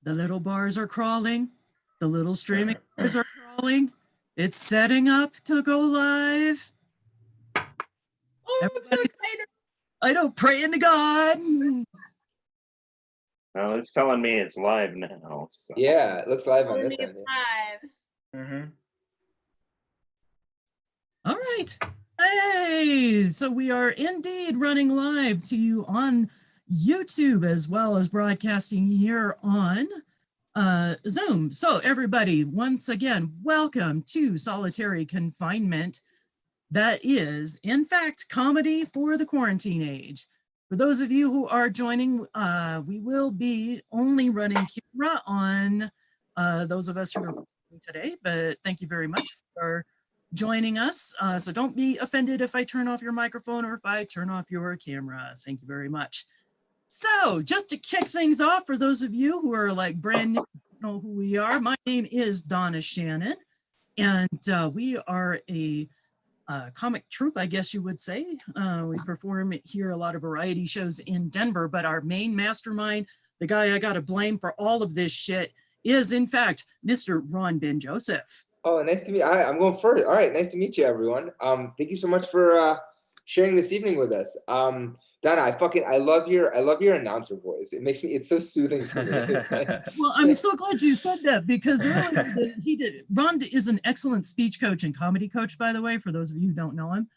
The little bars are crawling. The little streaming bars are crawling. It's setting up to go live. Oh, I'm so excited. I don't pray into God. Well, it's telling me it's live now. So. Yeah, it looks live on this end. Live. All right. Hey, so we are indeed running live to you on YouTube as well as broadcasting here on Zoom. So everybody, once again, welcome to Solitary Confinement. That is, in fact, comedy for the quarantine age. For those of you who are joining, we will be only running camera on those of us who are today, but thank you very much for joining us. So don't be offended if I turn off your microphone or if I turn off your camera. Thank you very much. So just to kick things off, for those of you who are like brand new, don't know who we are, my name is Donna Shannon, and we are a comic troupe, I guess you would say. We perform here a lot of variety shows in Denver, but our main mastermind, the guy I gotta blame for all of this shit, is in fact Mr. Ron Ben Joseph. Oh, nice to meet you. I'm going first. All right, nice to meet you, everyone. Thank you so much for sharing this evening with us. Donna, I love your announcer voice. It's so soothing for me. Well, I'm so glad you said that, because earlier Ron is an excellent speech coach and comedy coach, by the way, for those of you who don't know him.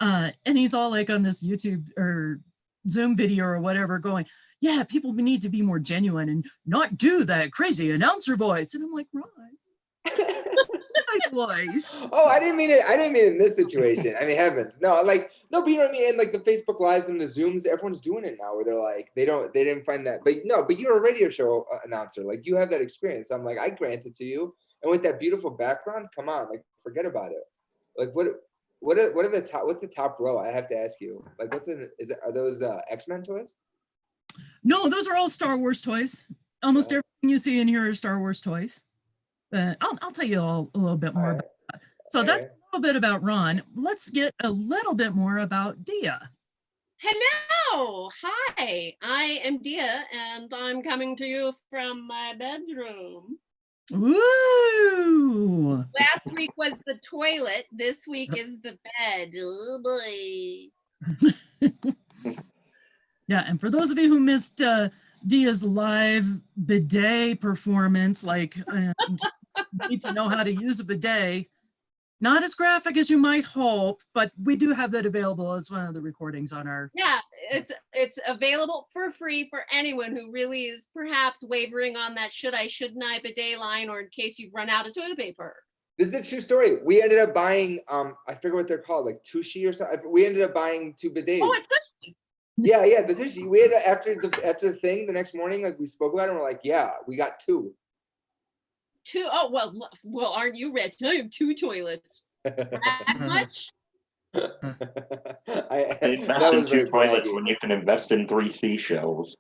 And he's all like on this YouTube or Zoom video or whatever going, yeah, people need to be more genuine and not do that crazy announcer voice. And I'm like, Ron. Voice. Oh, I didn't mean it in this situation. I mean, heavens. No, but you know what I mean? And like the Facebook Lives and the Zooms, everyone's doing it now where they're like, they didn't find that. But you're a radio show announcer. Like you have that experience. I'm like, I grant it to you. And with that beautiful background, come on, like forget about it. Like what's the top row? I have to ask you. Like are those X-Men toys? No, those are all Star Wars toys. Almost everything you see in here are Star Wars toys. I'll tell you all a little bit more about that. So that's a little bit about Ron. Let's get a little bit more about Dia. Hello, hi, I am Dia, and I'm coming to you from my bedroom. Woo! Last week was the toilet. This week is the bed. Oh boy. Yeah, and for those of you who missed Dia's live bidet performance, like need to know how to use a bidet. Not as graphic as you might hope, but we do have that available as one of the recordings on our. Yeah, it's available for free for anyone who really is perhaps wavering on that shouldn't I bidet line, or in case you've run out of toilet paper. This is a true story. We ended up buying I forget what they're called, like Tushy or something. We ended up buying 2 bidets. Oh, it's Tushy. Yeah, the Tushy. We had after the thing the next morning, like we spoke about it, and we're like, yeah, we got 2. 2? Oh, well, aren't you rich? I have 2 toilets. That much? Invest in 2 toilets when you can invest in 3 seashells.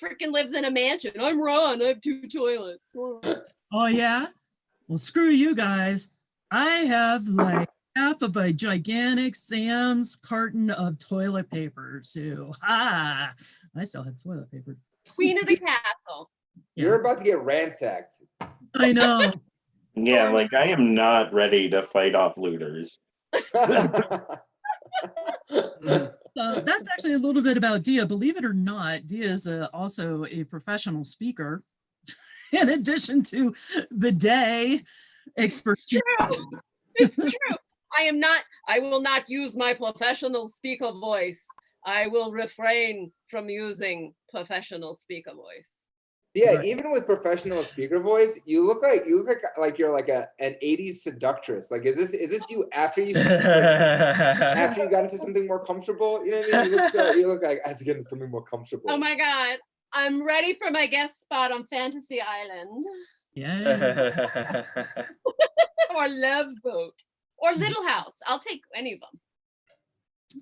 Freaking lives in a mansion. I'm Ron. I have 2 toilets. Oh yeah? Well, screw you guys. I have like half of a gigantic Sam's carton of toilet paper. So, I still have toilet paper. Queen of the castle. You're about to get ransacked. I know. Yeah, like I am not ready to fight off looters. That's actually a little bit about Dia. Believe it or not, Dia is also a professional speaker, in addition to bidet expertise. It's true. It's true. I will not use my professional speaker voice. I will refrain from using professional speaker voice. Yeah, Right. Even with professional speaker voice, you look like you're like an 80s seductress. Like, is this you after you after you got into something more comfortable? You know what I mean? You look like I have to get into something more comfortable. Oh my God. I'm ready for my guest spot on Fantasy Island. Yeah. Or Love Boat. Or Little House. I'll take any of them.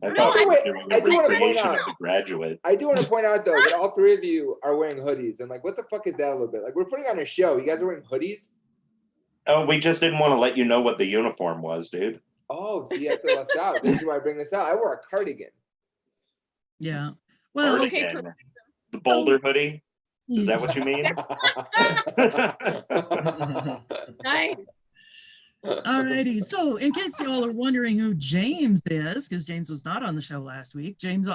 I do want to point out. Graduate. I do want to point out though that all 3 of you are wearing hoodies. I'm like, what the fuck is that a little bit? Like, we're putting on a show. You guys are wearing hoodies? Oh, we just didn't want to let you know what the uniform was, dude. Oh, see, I feel left out. This is why I bring this out. I wore a cardigan. Yeah. Well, Okay, the Boulder hoodie. Is that what you mean? Nice. Alrighty, so in case y'all are wondering who James is, because James was not on the show last week, James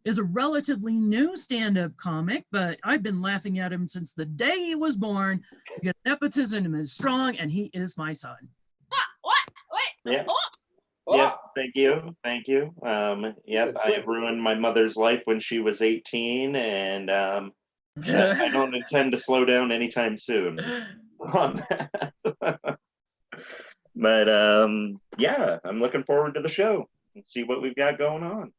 is a relatively new stand-up comic, but I've been laughing at him since the day he was born because nepotism is strong and he is my son. What? Wait. Yeah. Oh, Yep. Thank you. Thank you. Yep. I twist. ruined my mother's life when she was 18, and I don't intend to slow down anytime soon on that. But yeah, I'm looking forward to the show and see what we've got going on.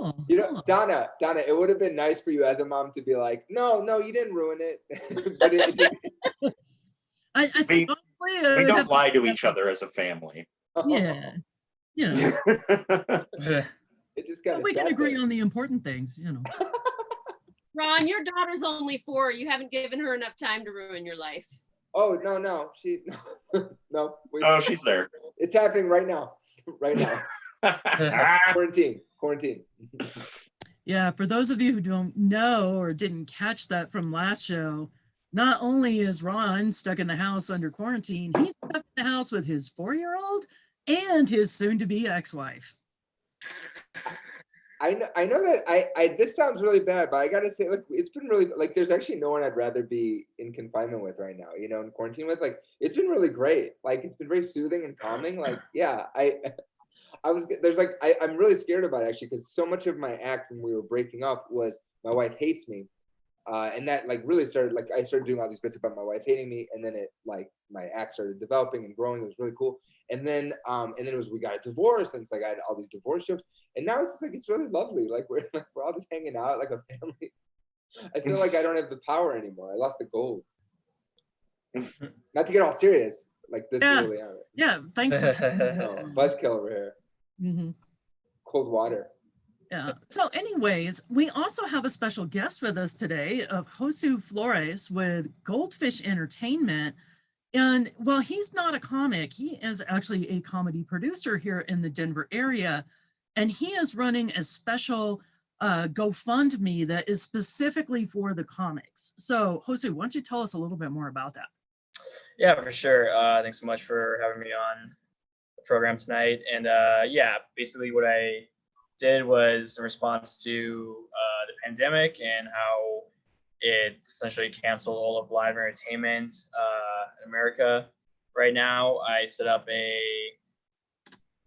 Oh, You know, cool. Donna, it would have been nice for you as a mom to be like, no, you didn't ruin it. But it just I think honestly, We I'd don't have to lie to say each other as a family. yeah, you know, It just kind of we can agree on the important things, you know. Ron, your daughter's only 4. You haven't given her enough time to ruin your life. Oh no, she no. Oh, she's there. It's happening right now. Right now. Quarantine. Yeah, for those of you who don't know or didn't catch that from last show, not only is Ron stuck in the house under quarantine, he's stuck in the house with his 4-year-old and his soon-to-be ex-wife. I know that I this sounds really bad, but I gotta say, like, it's been really, like, there's actually no one I'd rather be in confinement with right now, you know, in quarantine with. Like, it's been really great. Like, it's been very soothing and calming. Like, yeah, I'm really scared about it, actually, because so much of my act when we were breaking up was my wife hates me. And that, like, really started, like, I started doing all these bits about my wife hating me, and then it, like, my act started developing and growing. It was really cool. And then it was, we got a divorce, and it's like I had all these divorce jokes, and now it's just like, it's really lovely. Like, we're all just hanging out like a family. I feel like I don't have the power anymore. I lost the gold. Not to get all serious, like this Yeah. really. Yeah, thanks for No, buzzkill over here. mm-hmm. Cold water. Yeah. So anyways, we also have a special guest with us today of Josu Flores with Goldfish Entertainment. And while he's not a comic, he is actually a comedy producer here in the Denver area. And he is running a special GoFundMe that is specifically for the comics. So Josu, why don't you tell us a little bit more about that? Yeah, for sure. Thanks so much for having me on the program tonight. And yeah, basically what I did was in response to the pandemic and how it essentially canceled all of live entertainment in America. Right now, I set up a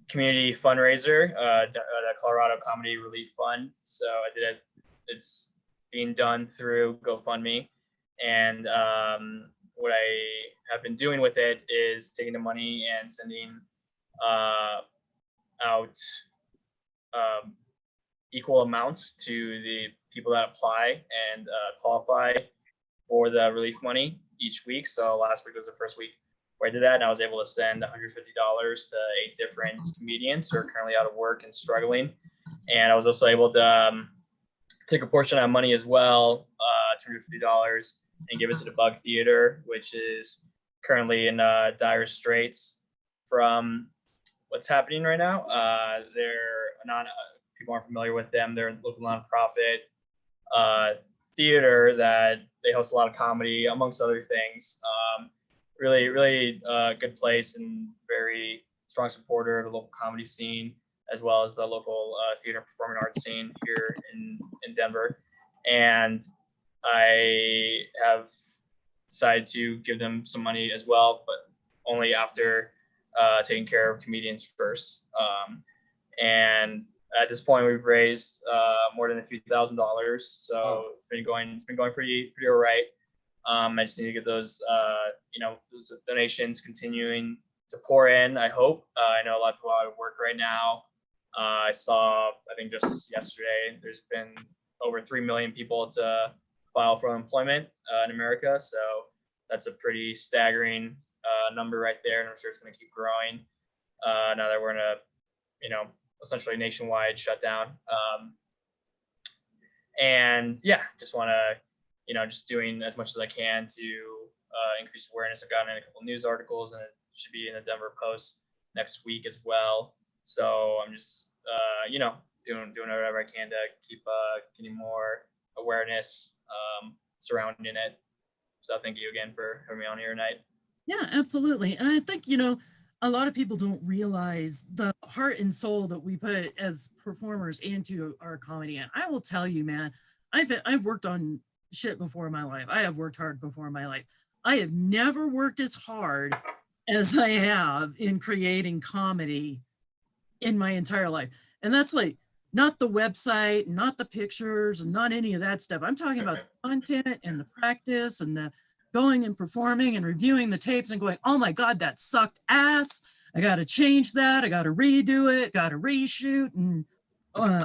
community fundraiser, the Colorado Comedy Relief Fund. So I did it. It's being done through GoFundMe. And what I have been doing with it is taking the money and sending out equal amounts to the people that apply and qualify for the relief money each week. So last week was the first week where I did that, and I was able to send $150 to 8 different comedians who are currently out of work and struggling. And I was also able to take a portion of that money as well, $250, and give it to the Bug Theater, which is currently in dire straits from what's happening right now. They're not, people aren't familiar with them. They're a local nonprofit theater that they host a lot of comedy, amongst other things. Really good place and very strong supporter of the local comedy scene, as well as the local theater and performing arts scene here in Denver. And I have decided to give them some money as well, but only after taking care of comedians first. And at this point, we've raised more than a few $1,000s, so it's been going pretty all right. I just need to get those those donations continuing to pour in. I hope. I know a lot of people are out of work right now. I saw, I think just yesterday, there's been over 3 million people to file for unemployment in America. So that's a pretty staggering number right there, and I'm sure it's going to keep growing now that we're in a essentially nationwide shutdown. And yeah, just want to, just doing as much as I can to increase awareness. I've gotten in a couple news articles, and it should be in the Denver Post next week as well. So I'm just, doing whatever I can to keep getting more awareness surrounding it. So thank you again for having me on here tonight. Yeah, absolutely. And I think, a lot of people don't realize the heart and soul that we put as performers into our comedy. And I will tell you, man, I've worked on shit before in my life. I have worked hard before in my life. I have never worked as hard as I have in creating comedy in my entire life. And that's like not the website, not the pictures, not any of that stuff. I'm talking about the content and the practice and the going and performing and reviewing the tapes and going, oh my God, that sucked ass. I got to change that. I got to redo it, got to reshoot and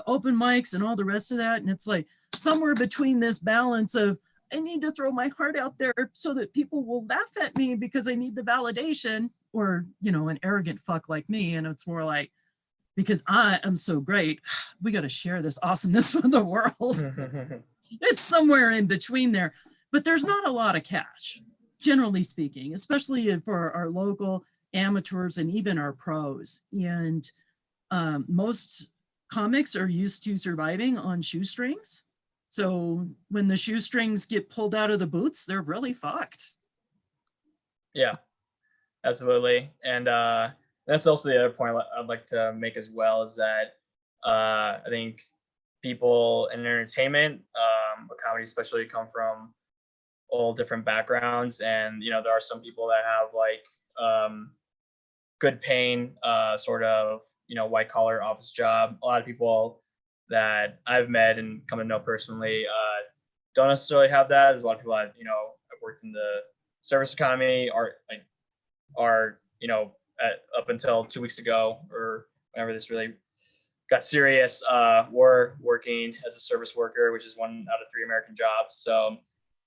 open mics and all the rest of that. And it's like somewhere between this balance of, I need to throw my heart out there so that people will laugh at me because I need the validation, or, an arrogant fuck like me. And it's more like, because I am so great, we got to share this awesomeness with the world. It's somewhere in between there. But there's not a lot of cash, generally speaking, especially for our local amateurs and even our pros. And most comics are used to surviving on shoestrings. So when the shoestrings get pulled out of the boots, they're really fucked. Yeah, absolutely. And that's also the other point I'd like to make as well, is that I think people in entertainment, but comedy especially, come from all different backgrounds. And, there are some people that have like good paying sort of, white collar office job. A lot of people that I've met and come to know personally don't necessarily have that. There's a lot of people that, have worked in the service economy, are up until 2 weeks ago or whenever this really got serious, were working as a service worker, which is 1 out of 3 American jobs. So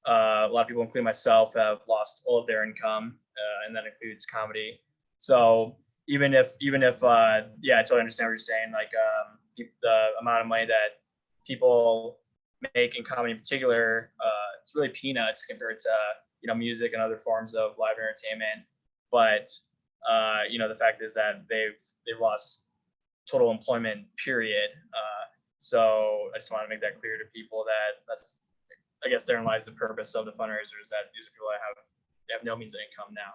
a lot of people, including myself, have lost all of their income, and that includes comedy. So even if I totally understand what you're saying. Like the amount of money that people make in comedy in particular, it's really peanuts compared to music and other forms of live entertainment. But the fact is that they've lost total employment, period. So I just want to make that clear to people that's, I guess, therein lies the purpose of the fundraisers, that these are people that have no means of income now,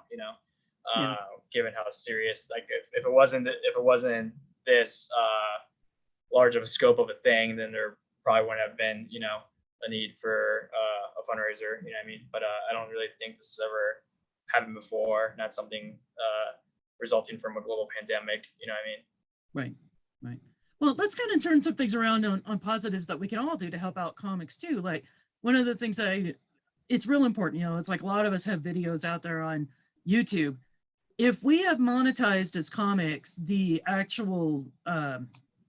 given how serious, like if it wasn't this large of a scope of a thing, then there probably wouldn't have been, a need for a fundraiser, you know what I mean? But I don't really think this has ever happened before, not something resulting from a global pandemic, you know what I mean? Right. Well, let's kind of turn some things around on positives that we can all do to help out comics too. Like one of the things it's real important, it's like a lot of us have videos out there on YouTube. If we have monetized as comics the actual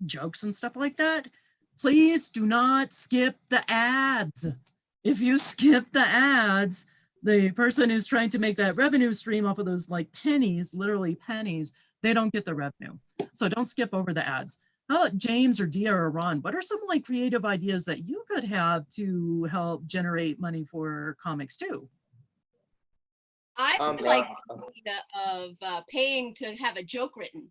jokes and stuff like that, please do not skip the ads. If you skip the ads, the person who's trying to make that revenue stream off of those like pennies, literally pennies, they don't get the revenue. So don't skip over the ads. How about James or Dia or Ron? What are some like creative ideas that you could have to help generate money for comics too? I like the idea of paying to have a joke written.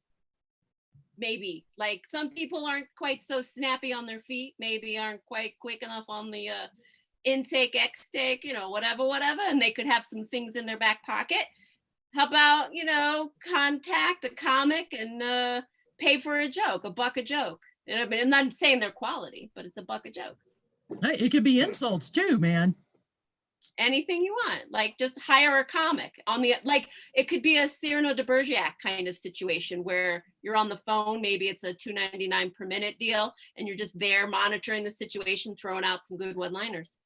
Maybe like some people aren't quite so snappy on their feet, maybe aren't quite quick enough on the intake, extake, whatever, and they could have some things in their back pocket. How about, contact a comic and pay for a joke, $1 a joke. I mean, I'm not saying they're quality, but it's $1 a joke. It could be insults too, man. Anything you want, like just hire a comic on the, like it could be a Cyrano de Bergerac kind of situation where you're on the phone, maybe it's a $2.99 per minute deal, and you're just there monitoring the situation, throwing out some good one-liners.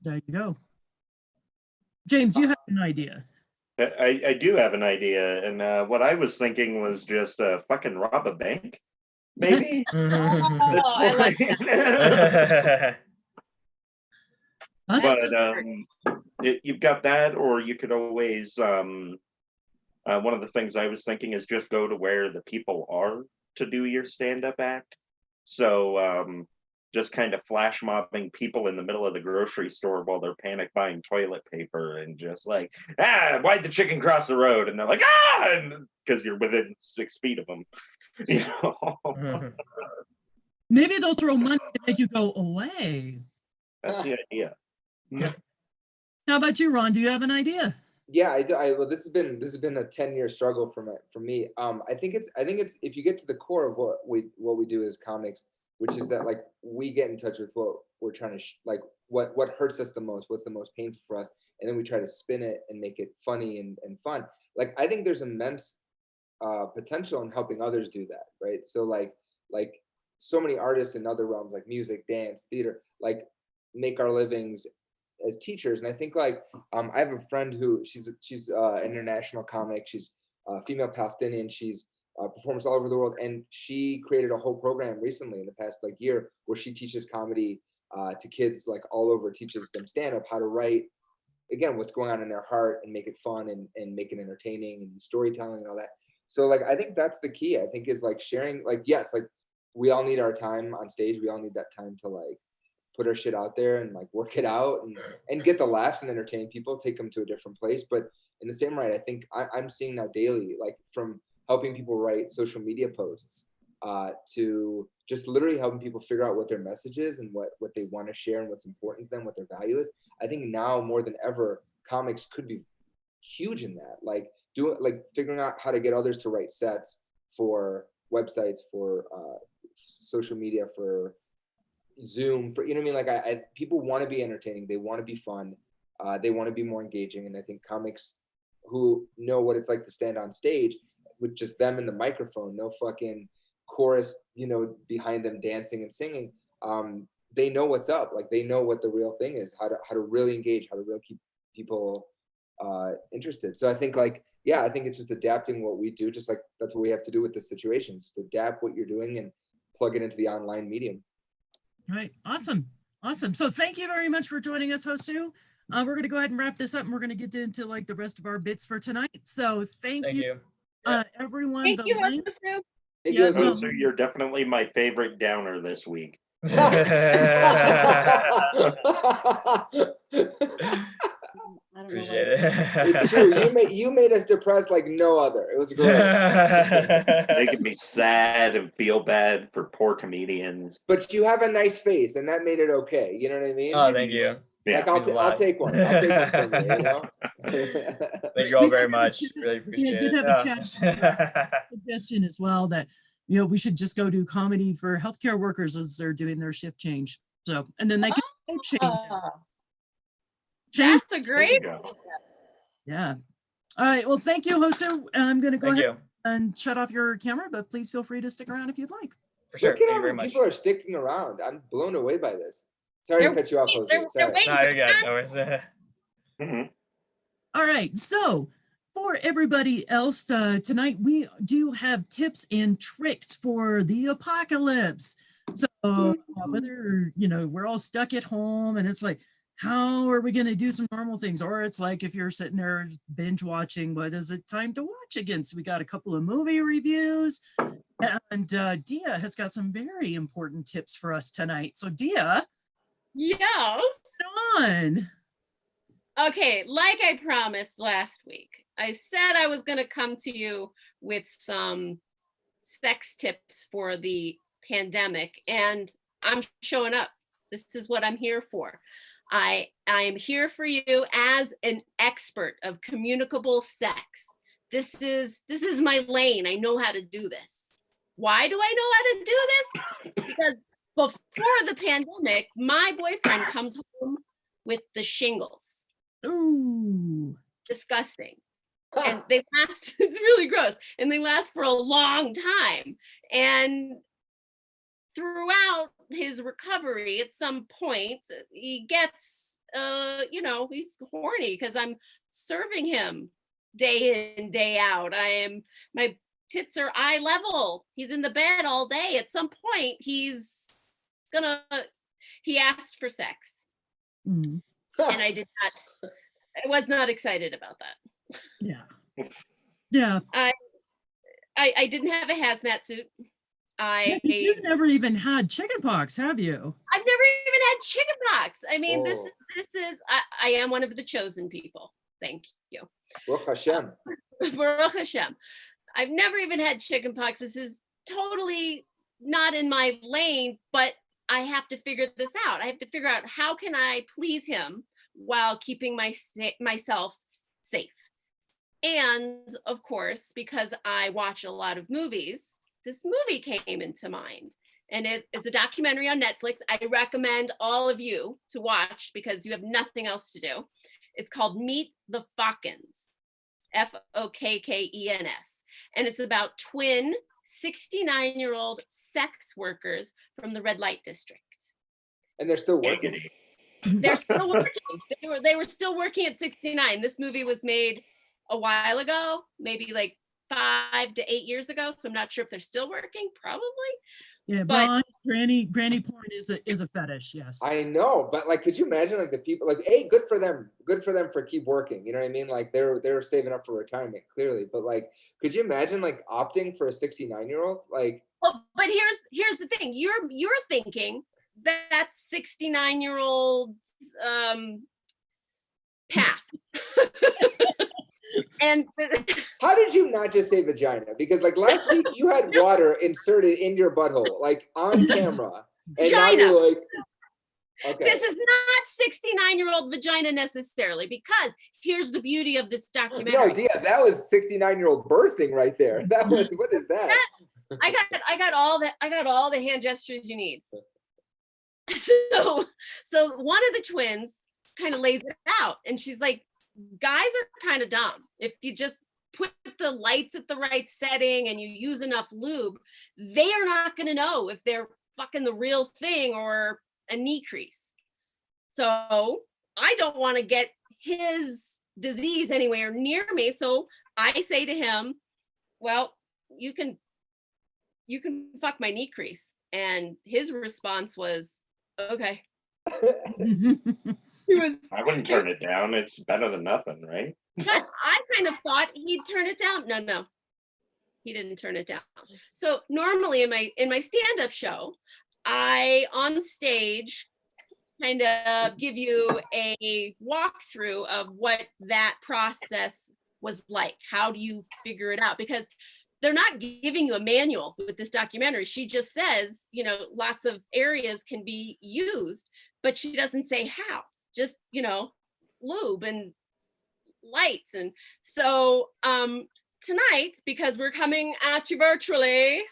There you go. James, you have an idea. I do have an idea, and what I was thinking was just fucking rob a bank, maybe. I like that. But you've got that, or you could always one of the things I was thinking is just go to where the people are to do your stand-up act. So just kind of flash mobbing people in the middle of the grocery store while they're panic buying toilet paper, and just like, why'd the chicken cross the road? And they're like, because you're within 6 feet of them. Maybe they'll throw money to make you go away. That's the idea. How about you, Ron? Do you have an idea? Yeah, I do. Well, this has been a 10-year struggle for me. I think it's if you get to the core of what we do as comics, which is that like we get in touch with what we're trying to like what hurts us the most, what's the most painful for us, and then we try to spin it and make it funny and fun. Like I think there's immense potential in helping others do that, right? So like so many artists in other realms like music, dance, theater, like make our livings as teachers. And I think like I have a friend who she's an international comic. She's female Palestinian. She's performs all over the world, and she created a whole program recently in the past like year where she teaches comedy to kids like all over, teaches them stand up, how to write, again, what's going on in their heart and make it fun and make it entertaining and storytelling and all that. So like I think that's the key. I think is like sharing, like yes, like we all need our time on stage. We all need that time to like put our shit out there and like work it out and get the laughs and entertain people, take them to a different place. But in the same right, I think I'm seeing now daily, like from helping people write social media posts to just literally helping people figure out what their message is and what they want to share and what's important to them, what their value is. I think now more than ever, comics could be huge in that. Like figuring out how to get others to write sets for websites, for social media, for Zoom, for, you know what I mean? Like people want to be entertaining, they want to be fun, they want to be more engaging. And I think comics who know what it's like to stand on stage with just them in the microphone, no fucking chorus, you know, behind them dancing and singing, they know what's up. Like they know what the real thing is, how to really engage, how to really keep people interested. So I think like, yeah, I think it's just adapting what we do, just like that's what we have to do with this situation, just adapt what you're doing and plug it into the online medium. Right. Awesome. Awesome. So thank you very much for joining us, Hosu. We're going to go ahead and wrap this up, and we're going to get into like the rest of our bits for tonight. So thank you. Everyone. Thank you, link. Hosu. Yeah, So you're definitely my favorite downer this week. Appreciate it. It's true. You made us depressed like no other. It was great. Making me sad and feel bad for poor comedians. But you have a nice face, and that made it okay. You know what I mean? Oh, thank you. Like I'll take one. I'll take one from you. You know. Thank you all very much. Really appreciate it. We did have a chat suggestion as well that we should just go do comedy for healthcare workers as they're doing their shift change. So and then they can change. That's a great. Yeah. All right. Well, thank you, Hosu. I'm going to go ahead Thank you. and shut off your camera, but please feel free to stick around if you'd like. For sure. Look at Thank you how very many much. people are sticking around. I'm blown away by this. Sorry to cut you off, Hosu. Sorry. No, you're good. No worries. All right. So for everybody else, tonight we do have tips and tricks for the apocalypse. So whether, we're all stuck at home and it's like, how are we going to do some normal things? Or it's like if you're sitting there binge watching, what is it time to watch again? So we got a couple of movie reviews, and Dia has got some very important tips for us tonight. So Dia, Yes. on. Okay, like I promised last week, I said I was going to come to you with some sex tips for the pandemic, and I'm showing up. This is what I'm here for. I am here for you as an expert of communicable sex. This is my lane. I know how to do this. Why do I know how to do this? Because before the pandemic, my boyfriend comes home with the shingles. Ooh. Disgusting. And they last, it's really gross. And they last for a long time. And throughout his recovery, at some point, he gets, he's horny because I'm serving him day in, day out. My tits are eye level. He's in the bed all day. At some point, he asked for sex. Mm. And I was not excited about that. Yeah. Yeah. I didn't have a hazmat suit. You've never even had chickenpox, have you? I've never even had chickenpox. I mean, this is I am one of the chosen people. Thank you. Baruch Hashem. Baruch Hashem. I've never even had chickenpox. This is totally not in my lane, but I have to figure this out. I have to figure out how can I please him while keeping myself safe. And of course, because I watch a lot of movies, this movie came into mind. And it is a documentary on Netflix. I recommend all of you to watch because you have nothing else to do. It's called Meet the Fockens, Fokkens. And it's about twin 69-year-old sex workers from the red light district. And they're still working. They're still working. They were still working at 69. This movie was made a while ago, maybe like 5 to 8 years ago. So I'm not sure if they're still working, probably. Yeah, But Brian, granny porn is a fetish, yes. I know, but like, could you imagine like the people like, hey, good for them for keep working. You know what I mean? Like they're saving up for retirement clearly, but like, could you imagine like opting for a 69-year-old? Like, well, but here's the thing. You're thinking that 69-year-old path. And how did you not just say vagina? Because like last week you had water inserted in your butthole, like on camera. And vagina. Now you're like, okay. This is not 69-year-old vagina necessarily, because here's the beauty of this documentary. No, Dia, that was 69-year-old birthing right there. That was, what is that? I got all the hand gestures you need. So one of the twins kind of lays it out, and she's like, guys are kind of dumb. If you just put the lights at the right setting and you use enough lube, they are not going to know if they're fucking the real thing or a knee crease. So I don't want to get his disease anywhere near me. So I say to him, well, you can fuck my knee crease. And his response was, okay. I wouldn't turn it down. It's better than nothing, right? I kind of thought he'd turn it down. No, he didn't turn it down. So normally in my stand-up show, I on stage kind of give you a walkthrough of what that process was like. How do you figure it out? Because they're not giving you a manual with this documentary. She just says, lots of areas can be used, but she doesn't say how. Just, lube and lights. And so tonight, because we're coming at you virtually,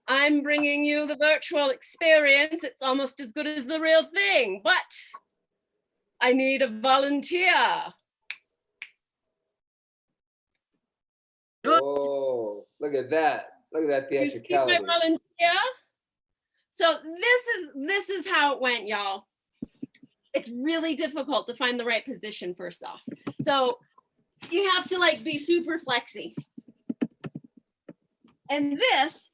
I'm bringing you the virtual experience. It's almost as good as the real thing, but I need a volunteer. Oh, look at that. Look at that You see theatricality. my volunteer? So this is how it went, y'all. It's really difficult to find the right position first off. So you have to like be super flexy. And this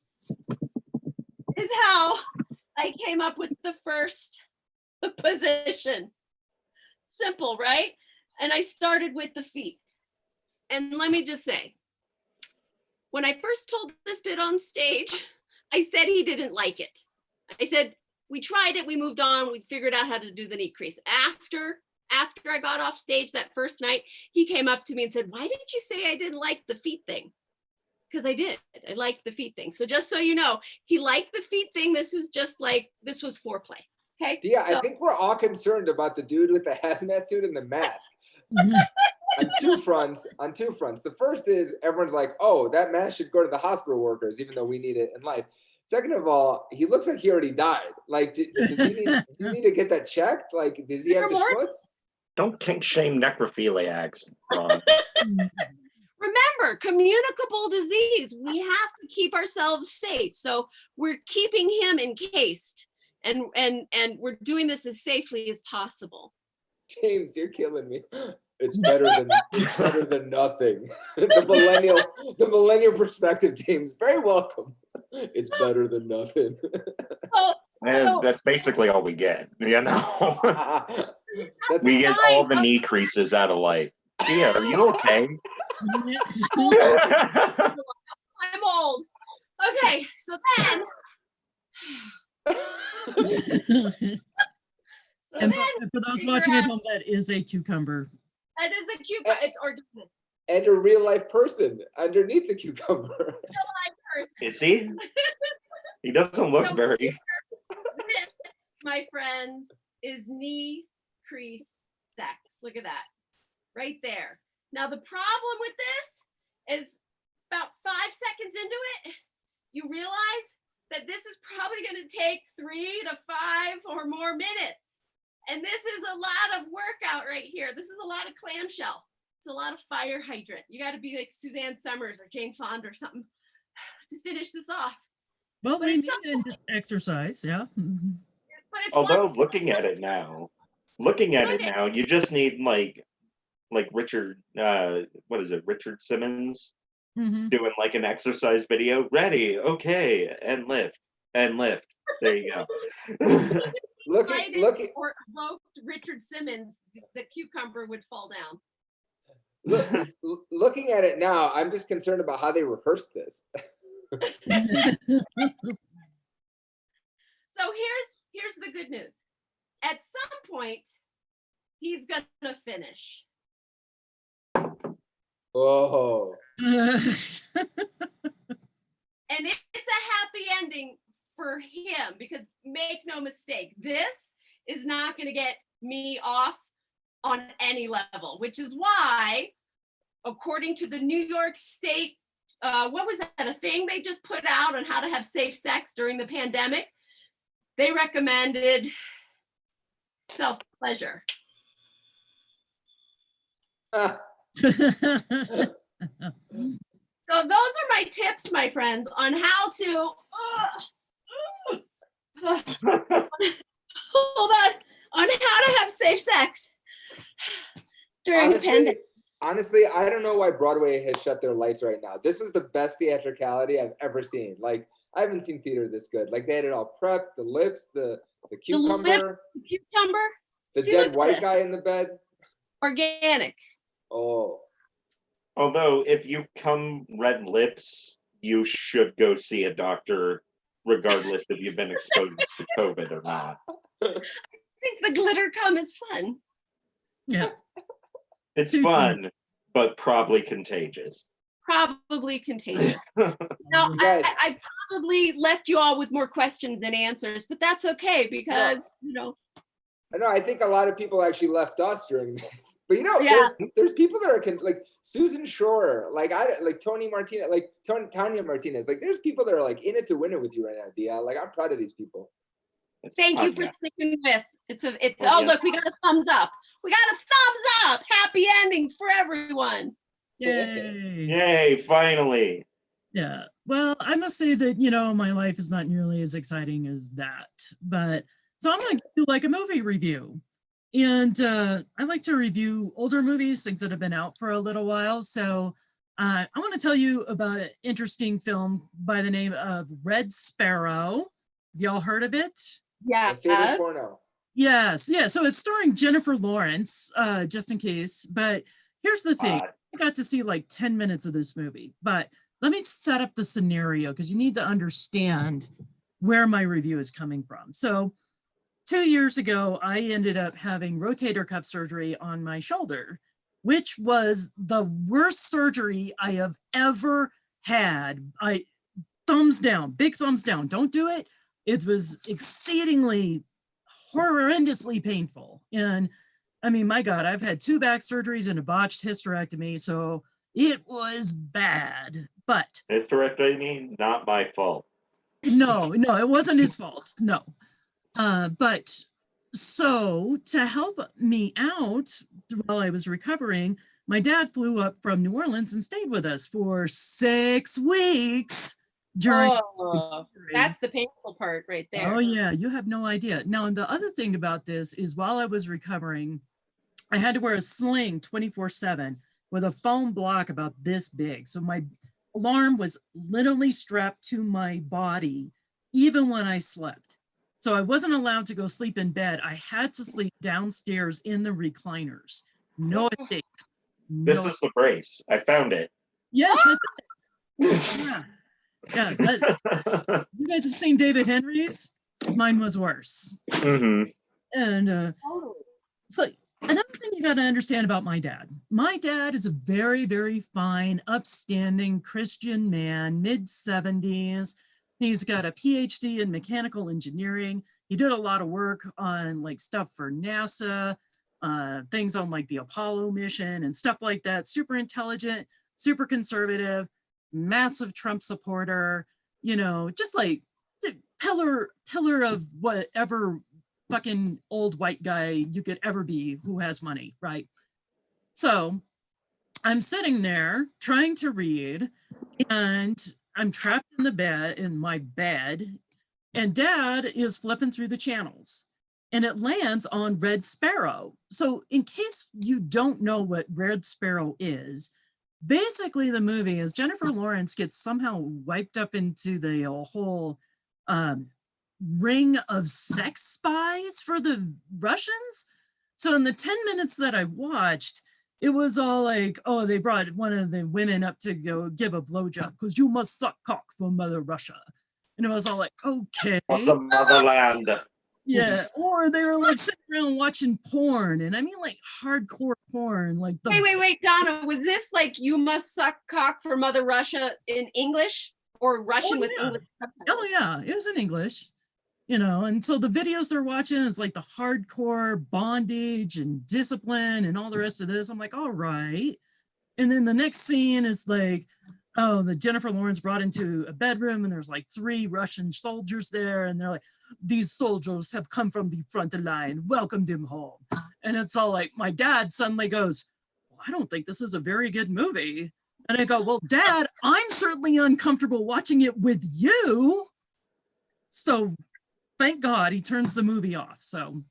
is how I came up with the first position. Simple, right? And I started with the feet. And let me just say, when I first told this bit on stage, I said he didn't like it. I said, we tried it, we moved on, we figured out how to do the knee crease. After I got off stage that first night, he came up to me and said, why did you say I didn't like the feet thing? Because I did. I liked the feet thing. So just so you know, he liked the feet thing. This was foreplay. Okay. Yeah, so I think we're all concerned about the dude with the hazmat suit and the mask. on two fronts. The first is everyone's like, oh, that mask should go to the hospital workers, even though we need it in life. Second of all, he looks like he already died. Like, do you need to get that checked? Like, does he have the schmutz? Don't kink shame necrophiliacs, Ron. Remember, communicable disease. We have to keep ourselves safe. So we're keeping him encased, and we're doing this as safely as possible. James, you're killing me. It's better than nothing. the millennial perspective, James. Very welcome. It's better than nothing. That's basically all we get, We get all the knee creases out of life. Yeah, are you okay? I'm old. Okay, so then. And for those watching at home, that is a cucumber. That is a cucumber. It's organic. And a real life person underneath the cucumber. Real life person. Is he? He doesn't look very. my friends, is knee crease sex. Look at that. Right there. Now, the problem with this is about 5 seconds into it, you realize that this is probably going to take 3 to 5 or more minutes. And this is a lot of workout right here. This is a lot of clamshell. It's a lot of fire hydrant. You got to be like Suzanne Summers or Jane Fonda or something to finish this off. Well, But we it's need exercise, yeah. Mhm. But it's Although once- looking at it now, you just need like Richard, what is it, Richard Simmons Mhm. doing like an exercise video. Ready, okay, and lift, and lift. There you go. Cited Look, or evoked Richard Simmons, the cucumber would fall down. looking at it now, I'm just concerned about how they rehearsed this. So here's the good news. At some point, he's gonna finish. Oh, And it's a happy ending for him because make no mistake, this is not going to get me off on any level, which is why, according to the New York State, what was that, a thing they just put out on how to have safe sex during the pandemic? They recommended self-pleasure. So those are my tips, my friends, on how to hold on how to have safe sex during a pandemic. honestly, I don't know why Broadway has shut their lights right now. This was the best theatricality I've ever seen. Like, I haven't seen theater this good. Like, they had it all prepped, the lips, the cucumber, The cucumber, the See, dead look at white this. guy in the bed. Organic. Oh, Although, if you come red lips, you should go see a doctor, regardless if you've been exposed to COVID or not. I think the glitter cum is fun. Yeah. It's fun, but probably contagious. Probably contagious. Now, You guys- I probably left you all with more questions than answers, but that's okay because, I know. I think a lot of people actually left us during this, but Yeah. there's people that are like Susan Shore, like Tony Martinez, like Tanya Martinez. Like, there's people that are like in it to win it with you right now, Dia. Like, I'm proud of these people. It's thank you fun, for sticking with. Oh, Oh, yeah. look, we got a thumbs up. We got a thumbs up. Happy endings for everyone. Yay. Yay, finally. Yeah. Well, I must say that, my life is not nearly as exciting as that. But so I'm going to do like a movie review. And I like to review older movies, things that have been out for a little while. So I want to tell you about an interesting film by the name of Red Sparrow. Have y'all heard of it? Yeah. My favorite porno. Yes. Yeah. So it's starring Jennifer Lawrence, just in case. But here's the thing. I got to see like 10 minutes of this movie, but let me set up the scenario because you need to understand where my review is coming from. So 2 years ago, I ended up having rotator cuff surgery on my shoulder, which was the worst surgery I have ever had. Thumbs down, big thumbs down. Don't do it. It was exceedingly horrendously painful. And I mean, my God, I've had 2 back surgeries and a botched hysterectomy, so it was bad. But Hysterectomy, not my fault. no, it wasn't his fault. No. But so to help me out while I was recovering, my dad flew up from New Orleans and stayed with us for 6 weeks during That's the painful part right there. Oh yeah, you have no idea. Now, the other thing about this is while I was recovering, I had to wear a sling 24/7 with a foam block about this big. So my alarm was literally strapped to my body, even when I slept. So I wasn't allowed to go sleep in bed. I had to sleep downstairs in the recliners. No escape. This is the brace. I found it. Yes, that's it. Yeah. You guys have seen David Henry's? Mine was worse. Mm-hmm. And so another thing you got to understand about my dad is a very, very fine, upstanding Christian man, mid-70s. He's got a PhD in mechanical engineering. he did a lot of work on like stuff for NASA, things on like the Apollo mission and stuff like that. Super intelligent, super conservative, massive Trump supporter, you know, just like the pillar of whatever fucking old white guy you could ever be who has money, right? So I'm sitting there trying to read, and I'm trapped in my bed, and Dad is flipping through the channels, and it lands on Red Sparrow. So in case you don't know what Red Sparrow is, basically the movie is Jennifer Lawrence gets somehow wiped up into the whole ring of sex spies for the Russians. So in the 10 minutes that I watched, it was all like, oh, they brought one of the women up to go give a blowjob because you must suck cock for Mother Russia. And it was all like, okay. Awesome motherland. Yeah, or they were like sitting around watching porn, and I mean like hardcore porn, like the Wait, Donna, was this like you must suck cock for Mother Russia in English or Russian with English subtitles? Oh yeah, it was in English, you know, and so the videos they're watching is like the hardcore bondage and discipline and all the rest of this. I'm like, all right. And then the next scene is like, oh, the Jennifer Lawrence brought into a bedroom and there's like 3 Russian soldiers there. And they're like, these soldiers have come from the front line, welcome them home. And it's all like, my dad suddenly goes, well, I don't think this is a very good movie. And I go, well, Dad, I'm certainly uncomfortable watching it with you. So thank God he turns the movie off. So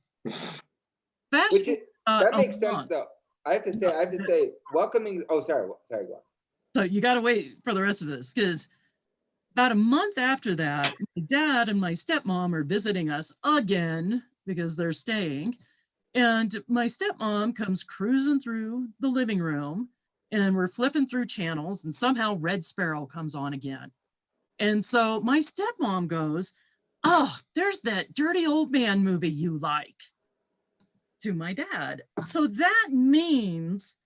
That makes sense though. I have to say, welcoming. Oh, sorry, go on. So you got to wait for the rest of this, because about a month after that, my dad and my stepmom are visiting us again because they're staying. And my stepmom comes cruising through the living room, and we're flipping through channels, and somehow Red Sparrow comes on again. And so my stepmom goes, oh, there's that dirty old man movie you like, to my dad. So that means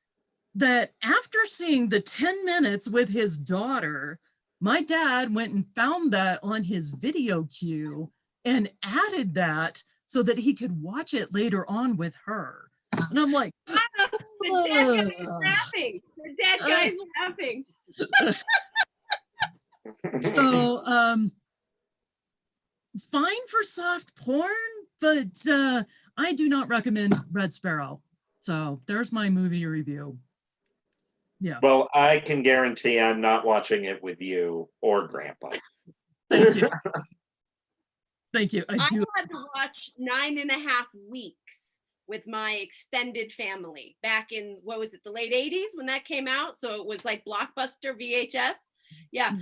that after seeing the 10 minutes with his daughter, my dad went and found that on his video queue and added that so that he could watch it later on with her. And I'm like, the dead guy's laughing. The dead guy's laughing. So fine for soft porn, but I do not recommend Red Sparrow. So there's my movie review. Yeah. Well, I can guarantee I'm not watching it with you or Grandpa. Thank you. Thank you. I had to watch 9.5 weeks with my extended family back in, what was it, the late 80s when that came out? So it was like Blockbuster VHS. Yeah.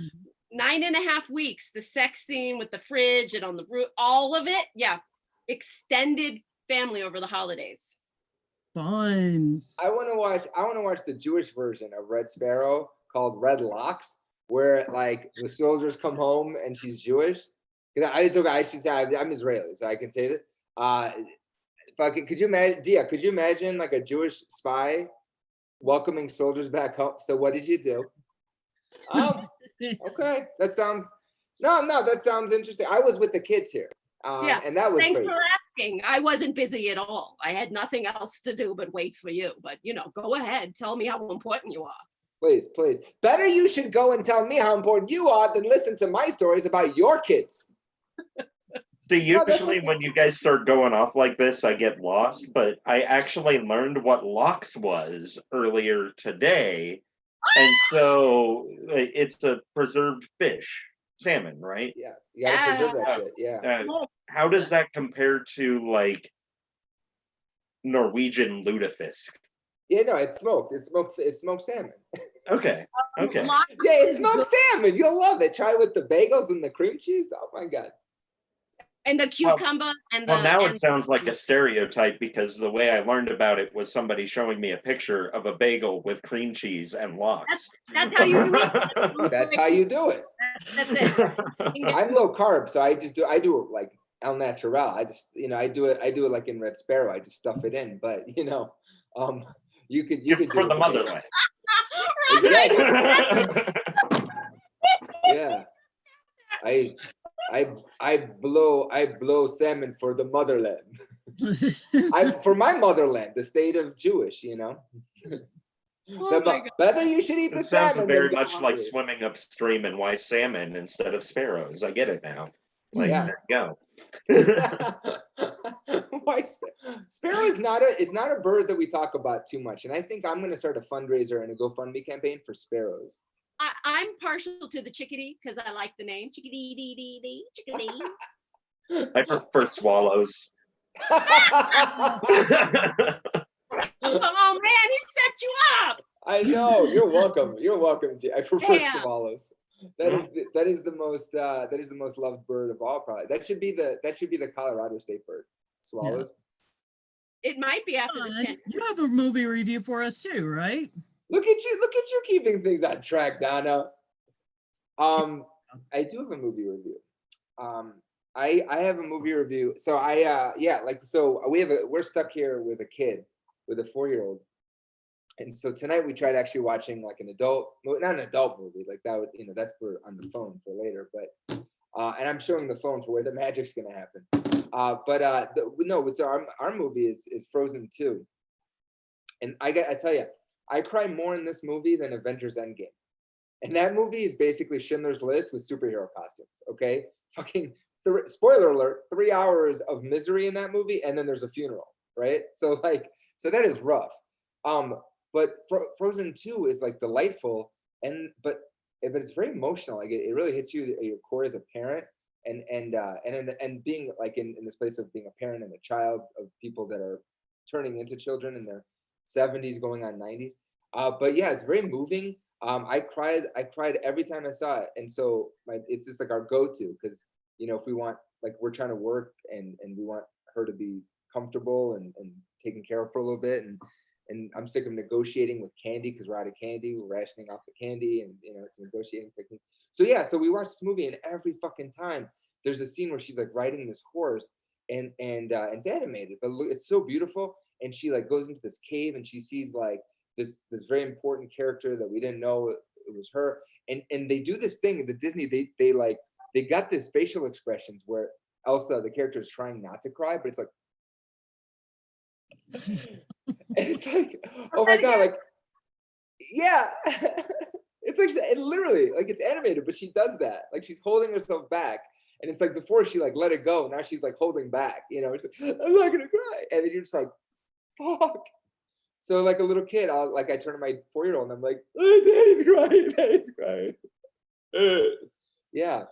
9.5 weeks, the sex scene with the fridge and on the roof, all of it. Yeah. Extended family over the holidays. Fun. I want to watch the Jewish version of Red Sparrow called Red Locks, where like the soldiers come home and she's Jewish. I should say I'm Israeli, so I can say that. Could you imagine, Dia? Could you imagine like a Jewish spy welcoming soldiers back home? So what did you do? Okay, that sounds interesting. I was with the kids here. Yeah, and that was thanks great. for asking. I wasn't busy at all. I had nothing else to do but wait for you. But go ahead, tell me how important you are. Please. Better you should go and tell me how important you are than listen to my stories about your kids. So usually when you guys start going off like this, I get lost, but I actually learned what lox was earlier today. And so it's a preserved fish, salmon, right? Yeah, you gotta preserve that shit, yeah. How does that compare to like Norwegian lutefisk? Yeah, no, it's smoked. It's smoked salmon. Okay. Yeah, it's smoked salmon. You'll love it. Try it with the bagels and the cream cheese. Oh my God. And the cucumber now it sounds like a stereotype because the way I learned about it was somebody showing me a picture of a bagel with cream cheese and lox. That's how you do it. That's how you do it. That's it. I'm low carb, so I do it like al natural. I just I do it like in Red Sparrow. I just stuff it in, but you could do for it the motherland. Exactly. Yeah. I blow salmon for the motherland. For my motherland, the state of Jewish, you know. Oh my God. Whether you should eat the It sounds salmon. very than go much like hungry. swimming upstream and why salmon instead of sparrows. I get it now. Like, Yeah. there you go. Why sparrow is not a bird that we talk about too much, and I think I'm going to start a fundraiser and a GoFundMe campaign for sparrows. I'm partial to the chickadee because I like the name. Chickadee, dee, dee, dee, chickadee. I prefer swallows. Oh man, he set you up. I know. You're welcome. You're welcome. I prefer Damn. swallows. That is the most loved bird of all. Probably that should be the Colorado state bird. Swallows. It might be after this pandemic. You have a movie review for us too, right? Look at you keeping things on track, Donna. I do have a movie review. I have a movie review. So we're stuck here with a kid, with a 4-year-old. And so tonight we tried actually watching like not an adult movie, like that would, that's for on the phone for later, but and I'm showing the phone for where the magic's gonna happen. So our movie is Frozen 2. And I tell you, I cry more in this movie than Avengers Endgame. And that movie is basically Schindler's List with superhero costumes, okay? Fucking, spoiler alert, 3 hours of misery in that movie, and then there's a funeral, right? So that is rough. But Frozen 2 is like delightful, but it's very emotional. Like it really hits you at your core as a parent, and being like in this place of being a parent and a child of people that are turning into children in their 70s going on 90s. But yeah, it's very moving. I cried every time I saw it, and so it's just like our go-to, because if we want, like, we're trying to work and we want her to be comfortable and taken care of for a little bit, and I'm sick of negotiating with candy because we're out of candy, we're rationing off the candy, and it's a negotiating technique. So yeah, so we watch this movie, and every fucking time there's a scene where she's like riding this horse, and it's animated, but it's so beautiful, and she like goes into this cave and she sees like this very important character that we didn't know it was her, and they do this thing at the Disney, they got this facial expressions where Elsa, the character, is trying not to cry, but it's like and it's like, oh my God, like, yeah. It's like, it literally, like, it's animated, but she does that. Like, she's holding herself back. And it's like, before she like let it go, now she's like holding back, it's like, I'm not gonna cry. And then you're just like, fuck. So like a little kid, I turn to my 4-year-old and I'm like, oh, Daddy's crying. Yeah.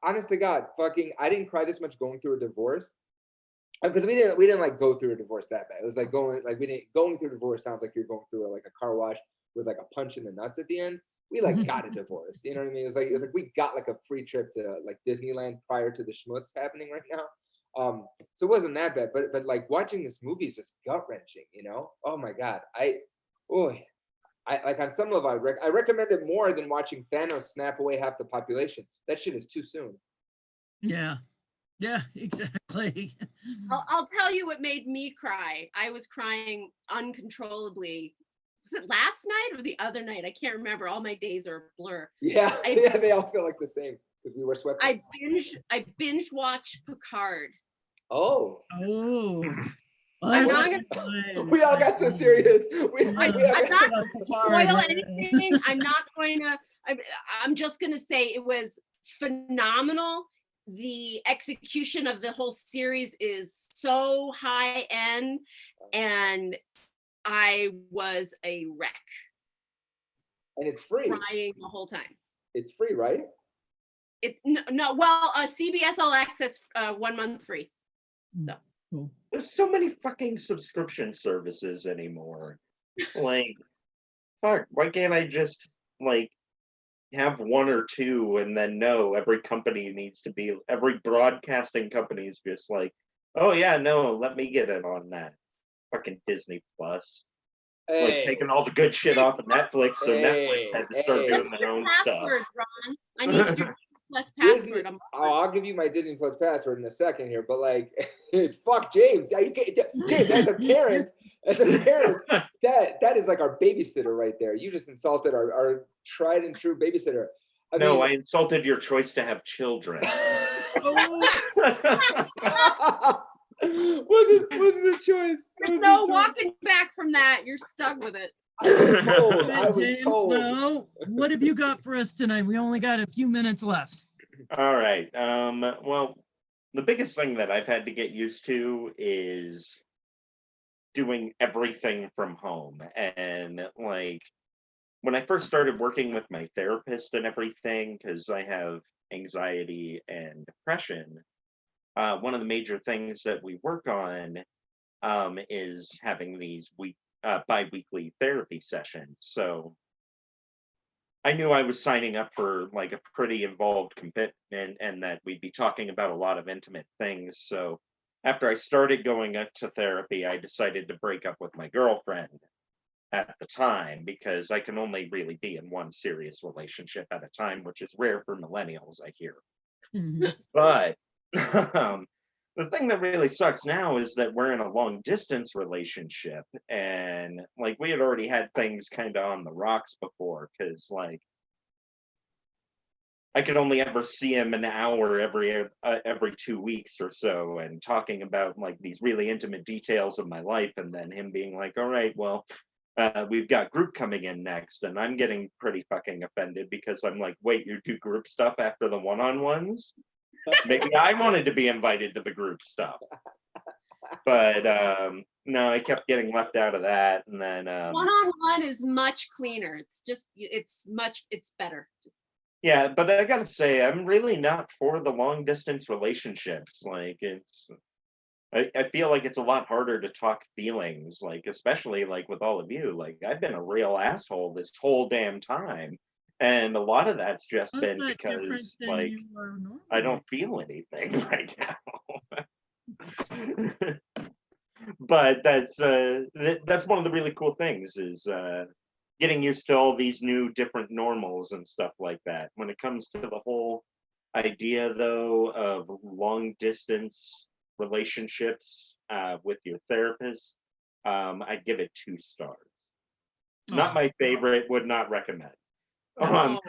Honest to God, I didn't cry this much going through a divorce. Because we didn't like go through a divorce that bad. It was like going through a divorce sounds like you're going through a car wash with like a punch in the nuts at the end. We like got a divorce, you know what I mean? It was like we got like a free trip to like Disneyland prior to the schmutz happening right now. So it wasn't that bad, but like watching this movie is just gut wrenching, Oh my God, I like on some level I recommend it more than watching Thanos snap away half the population. That shit is too soon. Yeah, exactly. I'll tell you what made me cry. I was crying uncontrollably. Was it last night or the other night? I can't remember. All my days are a blur. Yeah, they all feel like the same because we were swept. I binge watched Picard. Oh. I'm not gonna. We all got so serious. I'm not going to spoil anything. I'm not going to. I'm just going to say it was phenomenal. The execution of the whole series is so high end, and I was a wreck. And it's free. Crying the whole time. It's free, right? CBS All Access 1 month free. So. Cool. There's so many fucking subscription services anymore. Like, fuck, why can't I just like have one or two and then every broadcasting company is just like, oh yeah, no, let me get in on that. Fucking Disney Plus. Hey. Like taking all the good shit off of Netflix, so Netflix had to start doing their own password, stuff. Ron. I need your Plus password. I'll give you my Disney Plus password in a second here, but like, it's fuck James. James, as a parent, that is like our babysitter right there. You just insulted our tried and true babysitter. I insulted your choice to have children. wasn't a choice. There's no walking back from that. You're stuck with it. I was told. Right, I was James, told. so what have you got for us tonight? We only got a few minutes left. All right. Well, the biggest thing that I've had to get used to is doing everything from home. And like when I first started working with my therapist and everything, because I have anxiety and depression, one of the major things that we work on is having these bi-weekly therapy sessions. So I knew I was signing up for like a pretty involved commitment and that we'd be talking about a lot of intimate things. So after I started going up to therapy, I decided to break up with my girlfriend at the time because I can only really be in one serious relationship at a time, which is rare for millennials, I hear. Mhm. But the thing that really sucks now is that we're in a long distance relationship, and like we had already had things kind of on the rocks before because like I could only ever see him an hour every 2 weeks or so, and talking about like these really intimate details of my life, and then him being like, "All right, well, we've got group coming in next," and I'm getting pretty fucking offended because I'm like, "Wait, you do group stuff after the one-on-ones? Maybe I wanted to be invited to the group stuff." But no, I kept getting left out of that, and then One-on-one is much cleaner. It's better. yeah, but I gotta say, I'm really not for the long distance relationships. Like I feel like it's a lot harder to talk feelings, like especially like with all of you. Like I've been a real asshole this whole damn time. And a lot of that's just How's been that different because than like you are normally? I don't feel anything right now. But that's one of the really cool things is getting used to all these new different normals and stuff like that. When it comes to the whole idea though of long distance relationships with your therapist, I'd give it 2 stars. Not Oh. my favorite, would not recommend. Oh.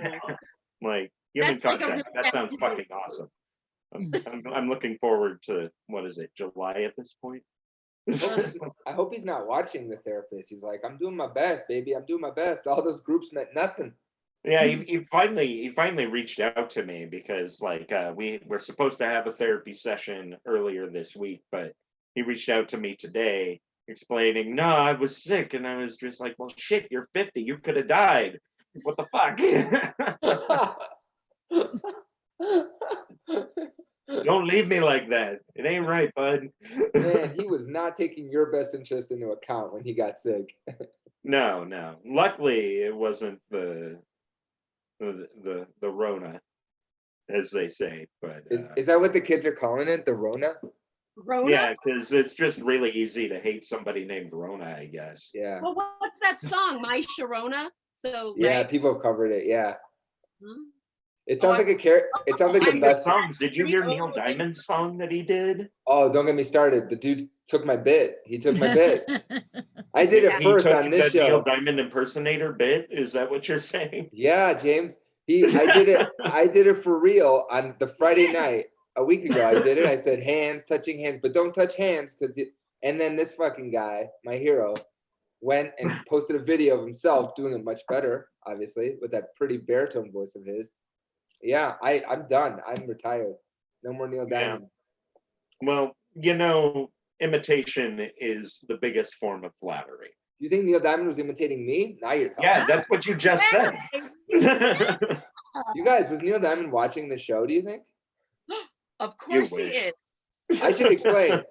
Like human That's like a contact, really that bad sounds review. fucking awesome. I'm looking forward to, what is it, July at this point? I hope he's not watching the therapist. He's like, I'm doing my best, baby. I'm doing my best. All those groups meant nothing. Yeah, he finally reached out to me because like we were supposed to have a therapy session earlier this week, but he reached out to me today explaining, "No, I was sick," and I was just like, "Well, shit, you're 50. You could have died. What the fuck?" Don't leave me like that. It ain't right, bud. Man, he was not taking your best interest into account when he got sick. No. Luckily, it wasn't the Rona, as they say. But Is that what the kids are calling it? The Rona? Rona? yeah, because it's just really easy to hate somebody named Rona, I guess. Yeah. Well, what's that song? My Sharona? So Yeah, right? people covered it. Yeah. Huh? It sounds like it sounds like the Speaking of best. songs, did you hear Neil Diamond's song that he did? Oh, don't get me started. The dude took my bit. He took my bit. I did it He first took on this the Neil show. Diamond impersonator bit. Is that what you're saying? Yeah, James. I did it. I did it for real on the Friday night a week ago. I did it. I said hands, touching hands, but don't touch hands because. And then this fucking guy, my hero, went and posted a video of himself doing it much better, obviously, with that pretty baritone voice of his. Yeah, I'm done. I'm retired. No more Neil Diamond. Well, imitation is the biggest form of flattery. You think Neil Diamond was imitating me? Now you're talking. Yeah, that's what you just said. You guys, was Neil Diamond watching the show, do you think? Of course he wish. is. I should explain.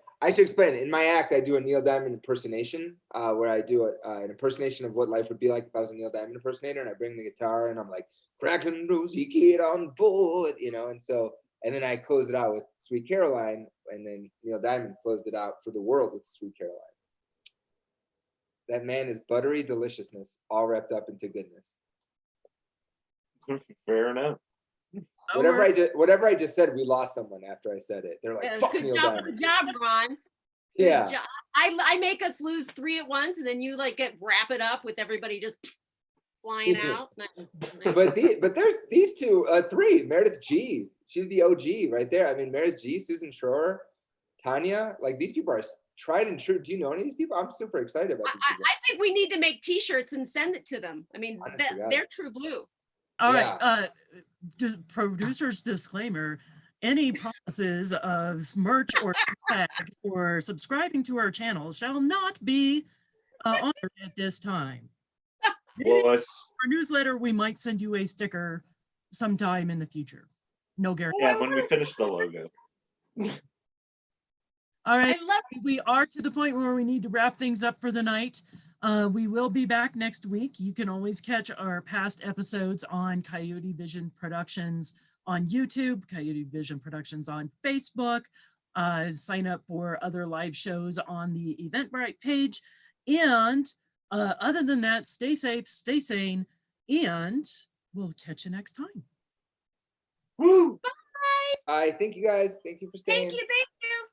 In my act, I do a Neil Diamond impersonation, where I do an impersonation of what life would be like if I was a Neil Diamond impersonator, and I bring the guitar and I'm like, "Cracklin' Rosie, get on board," and then I close it out with Sweet Caroline, and then Neil Diamond closed it out for the world with Sweet Caroline. That man is buttery deliciousness, all wrapped up into goodness. Fair enough. Whatever I just said, we lost someone after I said it. They're like, "Fuck Good Neil job, Diamond." good job, Ron. Good Yeah. job. I make us lose 3 at once, and then you like wrap it up with everybody just flying out. But there's these two, three. Meredith G. She's the OG right there. I mean, Meredith G, Susan Schroer, Tanya. Like these people are tried and true. Do you know any of these people? I'm super excited about these people. I think we need to make T-shirts and send it to them. I mean, Honest to God. they're true blue. All Yeah. right. Producer's disclaimer. Any promises of merch or swag or subscribing to our channel shall not be honored at this time. Maybe Well, our newsletter, we might send you a sticker sometime in the future. No guarantee. yeah, when we finish the logo. All right. I love We are to the point where we need to wrap things up for the night. We will be back next week. You can always catch our past episodes on Coyote Vision Productions on YouTube, Coyote Vision Productions on Facebook. Sign up for other live shows on the Eventbrite page. And other than that, stay safe, stay sane, and we'll catch you next time. Woo! Thank you guys. Thank you for staying. Thank you.